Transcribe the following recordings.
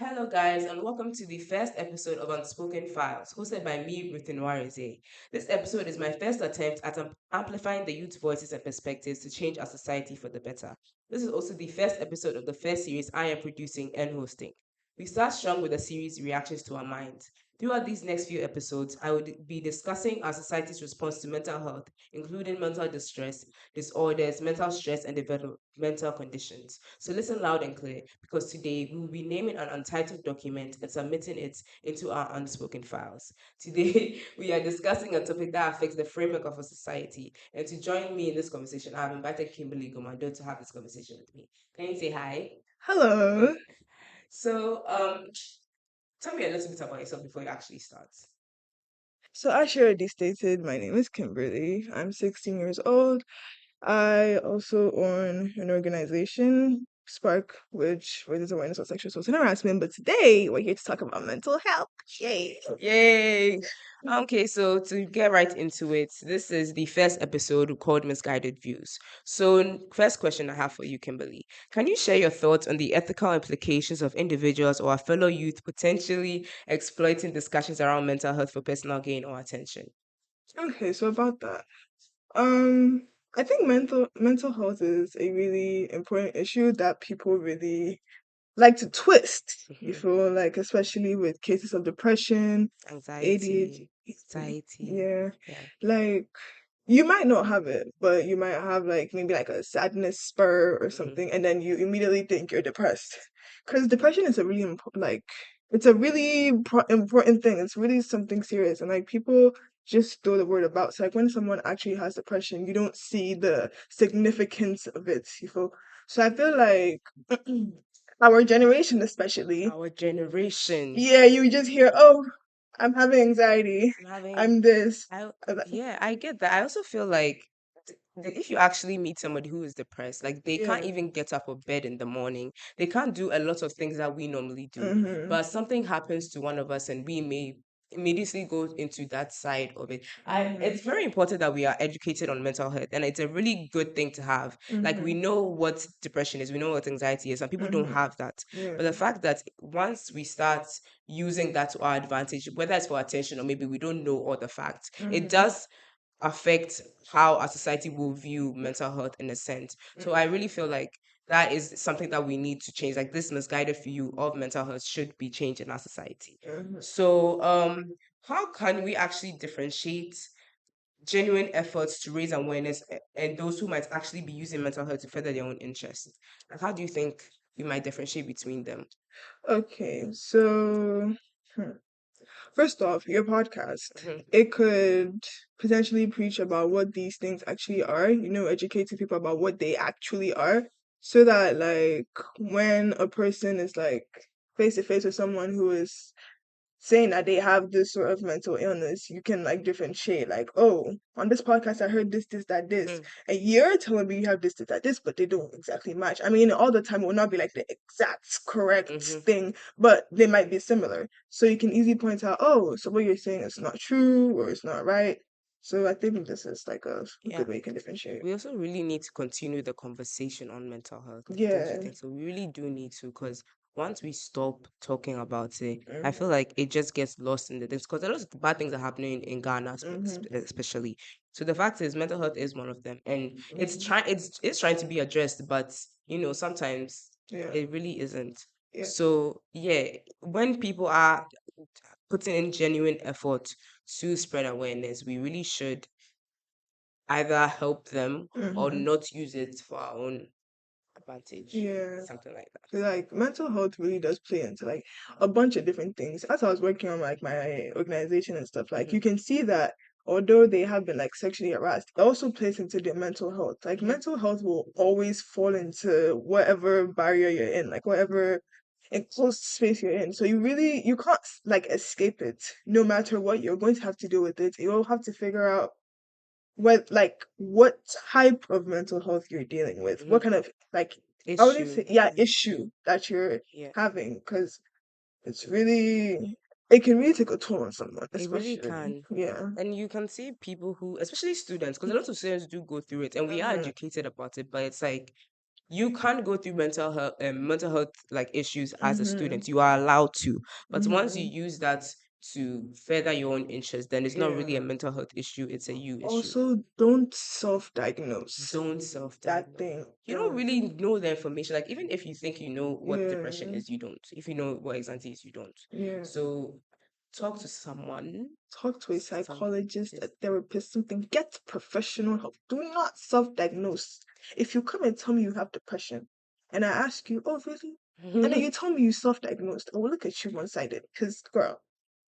Hello, guys, and welcome to the first episode of Unspoken Files, hosted by me, Ruth Noirize. This episode is my first attempt at amplifying the youth voices and perspectives to change our society for the better. This is also the first episode of the first series I am producing and hosting. We start strong with a series Reactions to Our Minds. Throughout these next few episodes, I will be discussing our society's response to mental health, including mental distress, disorders, mental stress, and developmental conditions. So listen loud and clear because today we will be naming an untitled document and submitting it into our unspoken files. Today we are discussing a topic that affects the framework of a society. And to join me in this conversation, I have invited Kimberly Gomando to have this conversation with me. Can you say hi? Hello. So, tell me a little bit about yourself before you actually start. So, as you already stated, my name is Kimberly. I'm 16 years old. I also own an organization, Spark, which raises awareness of sexual assault and harassment. But today, we're here to talk about mental health. Yay. Yay! Okay, so to get right into it, this is the first episode called Misguided Views. So, first question I have for you, Kimberly. Can you share your thoughts on the ethical implications of individuals or our fellow youth potentially exploiting discussions around mental health for personal gain or attention? Okay, so about that. Um, I think mental health is a really important issue that people really like to twist. You Hmm. feel like, especially with cases of depression, Anxiety, ADHD, anxiety. yeah, Yeah. like you might not have it, but you might have like maybe like a sadness spur or Hmm. something, and then you immediately think you're depressed. Because depression is a really it's a really important thing. It's really something serious, and like people just throw the word about. So like when someone actually has depression, you don't see the significance of it. You feel so. I feel like our generation, especially, Our generation. yeah, you just hear, oh, I'm having anxiety. I'm having I'm this. I I'm that." yeah, I get that. I also feel like if you actually meet somebody who is depressed, like they can't Yeah. even get up of bed in the morning. They can't do a lot of things that we normally do. Mm-hmm. But something happens to one of us and we may immediately go into that side of it. Mm-hmm. It's very important that we are educated on mental health and it's a really good thing to have. Like we Mm-hmm. know what depression is, we know what anxiety is. Some people don't Mm-hmm. have that. Yeah. But the fact that once we start using that to our advantage, whether it's for attention or maybe we don't know all the facts, it Mm-hmm. does affect how our society will view mental health in a sense. So I really feel like that is something that we need to change. Like this misguided view of mental health should be changed in our society. Mm-hmm. So how can we actually differentiate genuine efforts to raise awareness and those who might actually be using mental health to further their own interests? Like how do you think we might differentiate between them? Okay, so hmm, first off, your podcast, Mhm. it could potentially preach about what these things actually are, educating people about what they actually are, so that like when a person is like face to face with someone who is saying that they have this sort of mental illness, you can like differentiate, like, oh, on this podcast I heard this, that, this. Mm, And you're telling me you have this, that, this, but they don't exactly match. I mean, all the time it will not be like the exact correct mhm. thing, but they might be similar. So you can easily point out, oh, so what you're saying is not true or it's not right. So I think this is like a Yeah. good way you can differentiate. We also really need to continue the conversation on mental health, don't you Yeah. think so? We really do need to, because once we stop talking about it, I feel Mm-hmm. like it just gets lost in the things. Because a lot of bad things are happening in Ghana, Mm-hmm. especially. So the fact is, mental health is one of them, and Mm-hmm. it's trying to be addressed, but sometimes Yeah. it really isn't. Yeah. So yeah, when people are putting in genuine effort to spread awareness, we really should either help them or Mm-hmm. not use it for our own advantage. Yeah. Something like that. 'Cause, like mental health really does play into like a bunch of different things. As I was working on like my organization and stuff, like Hmm. you can see that although they have been like sexually harassed, it also plays into their mental health. Like Hmm. mental health will always fall into whatever barrier you're in, like whatever enclosed space you're in. So you can't like escape it. No matter what, you're going to have to deal with it. You'll have to figure out what type of mental health you're dealing with, Hmm. what kind of like I wouldn't Issue. say, yeah, Yeah. issue that you're Yeah. having, because it's really it can really take a toll on someone, It really especially, can. yeah. And you can see people who, especially students, because a lot of students do go through it and we are Hmm. educated about it, but it's like you can't go through mental health like issues as a Mm-hmm. student. You are allowed to, but once you Mm-hmm. use that to further your own interest, then it's not really a Yeah. mental health issue, it's a you issue. Also, don't self-diagnose Don't that self-diagnose. thing. You don't Don't. really know the information. Like even if you think you know what depression Yeah. is, you don't. If you know what anxiety is, you don't. Yeah. So talk to someone, Talk to a psychologist, a something. therapist, something. Get professional help. Do not self-diagnose. If you come and tell me you have depression, and I ask you, oh really? And then you tell me you self-diagnosed, I will look at you one-sided. Because girl.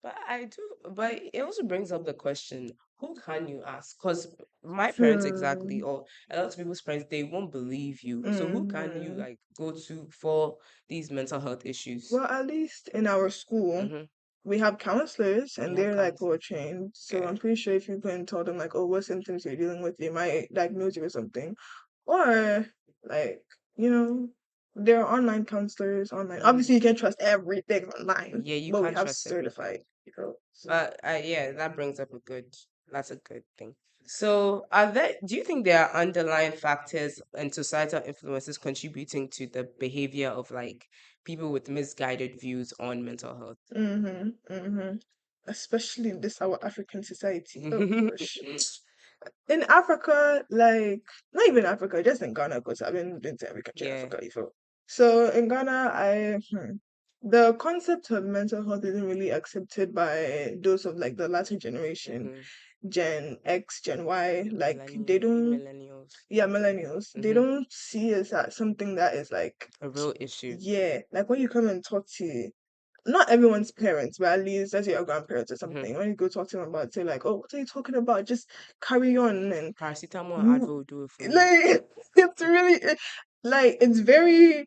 But I do, but it also brings up the question, who can you ask? Because my parents exactly, Hmm. or a lot of people's parents, they won't believe you. So who can you Hmm. like go to for these mental health issues? Well, at least in our school, Mm-hmm. we have counselors You and have they're like well counseling. trained. So I'm Okay. pretty sure if you can tell them like, oh, what symptoms you're dealing with, they might diagnose you with something. Or like, you know, there are online counselors online. Mm-hmm. Obviously you can't trust everything online, Yeah, you but we can't have trust everything. certified people. So But yeah, that brings up that's a good thing. So, do you think there are underlying factors and societal influences contributing to the behavior of like people with misguided views on mental health? mm-hmm, mm-hmm. Especially in this our African society. Oh gosh. In Africa, like not even Africa, just in Ghana, because I've been to every country in Yeah. Africa before. So in Ghana, the concept of mental health isn't really accepted by those of like the latter generation, Mm-hmm. Gen X, Gen Y. Like they don't, Millennials. yeah, millennials. They Mm-hmm. don't see it as something that is like, A real issue. yeah, like when you come and talk to not everyone's parents, but at least let's say your grandparents or Mm-hmm. something. When you go talk to them about, it, say like, "Oh, what are you talking about? Just carry on." And Paracetamol and Advil you will do it for you. like, it's really like it's very,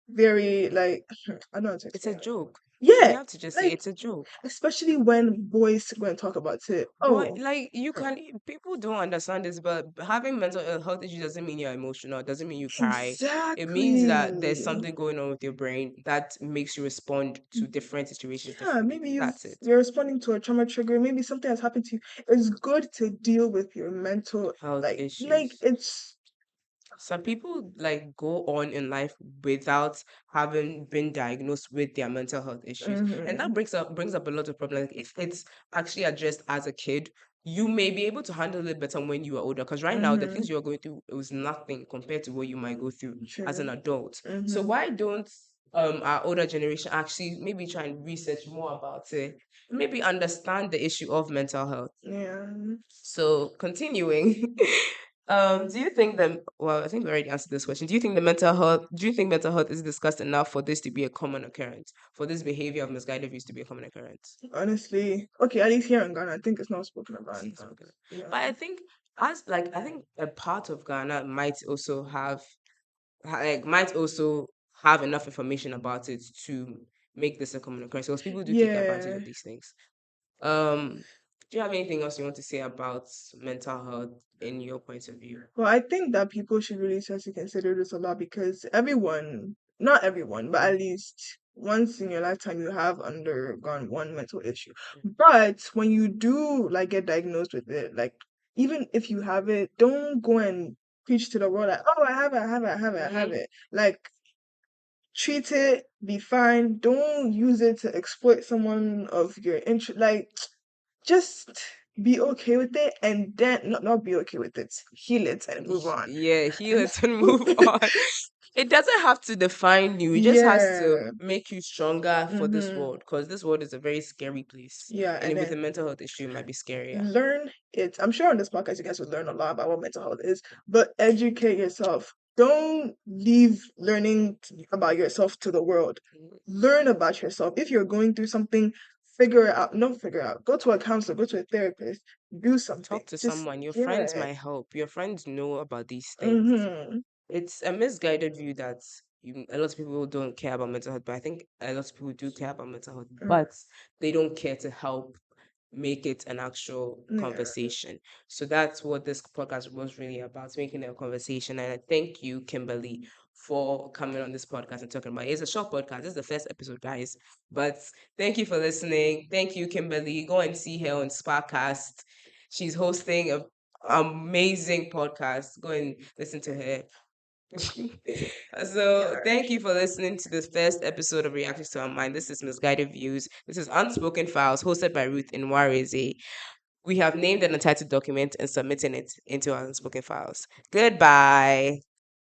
very like I don't know how to It's a explain it. joke. We Yeah, have to just say like it's a joke. especially when boys go and talk about it. But Oh, like you can, people don't understand this, but having mental health issues doesn't mean you're emotional. It doesn't mean you cry. It means that there's exactly. something going on with your brain that makes you respond to different situations Yeah, differently. maybe That's it. you're responding to a trauma trigger. Maybe something has happened to you. It's good to deal with your mental Health like issues. it's Some people like go on in life without having been diagnosed with their mental health issues, and that hmm brings up a lot of problems. Like, if it's actually addressed as a kid, you may be able to handle it better when you are older, because right now the hmm things you are going through, it was nothing compared to what you might go through as an true. adult. So hmm why don't our older generation actually maybe try and research more about it, maybe understand the issue of mental health? Yeah. So continuing, do you think that, well, I think we already answered this question. Do you think mental health is discussed enough for this to be a common occurrence, for this behavior of misguided views to be a common occurrence? Honestly, okay, at least here in Ghana, I think it's not spoken about It's not enough. spoken. Yeah. But I think I think a part of Ghana might also have enough information about it to make this a common occurrence, because people do take advantage Yeah. of these things. Um, do you have anything else you want to say about mental health in your point of view? Well, I think that people should really start to consider this a lot because everyone, not everyone, but at least once in your lifetime you have undergone one mental issue. But when you do like get diagnosed with it, like even if you have it, don't go and preach to the world like, oh, I have it, I have it, I have it, I have Mm-hmm. it. Like treat it, be fine. Don't use it to exploit someone of your interest. Like just be okay with it and then not be okay with it. Heal it and move on. Yeah, heal it and move on. It doesn't have to define you. It just has to Yeah. make you stronger for this Mm-hmm. world, because this world is a very scary place. Yeah. And And with then a mental health issue, it might be scarier. learn it. I'm sure on this podcast you guys would learn a lot about what mental health is, but educate yourself. Don't leave learning about yourself to the world. Mhm. Learn about yourself. If you're going through something, figure it out. No, figure it out. Go to a counselor, go to a therapist, do something. Talk to Just someone. Your friends yeah. might help. Your friends know about these things. Mm-hmm. It's a misguided view that a lot of people don't care about mental health, but I think a lot of people do care about mental health, but they don't care to help make it an actual Yeah. conversation. So that's what this podcast was really about, making it a conversation. And I thank you, Kimberly, for coming on this podcast and talking about it. It's a short podcast. This is the first episode, guys. But thank you for listening. Thank you, Kimberly. Go and see her on Sparkcast. She's hosting a amazing podcast. Go and listen to her. So, Yeah. thank you for listening to this first episode of Reactions to Our Mind. This is Misguided Views. This is Unspoken Files, hosted by Ruth in Wareze. We have named an entitled document and submitting it into our Unspoken Files. Goodbye.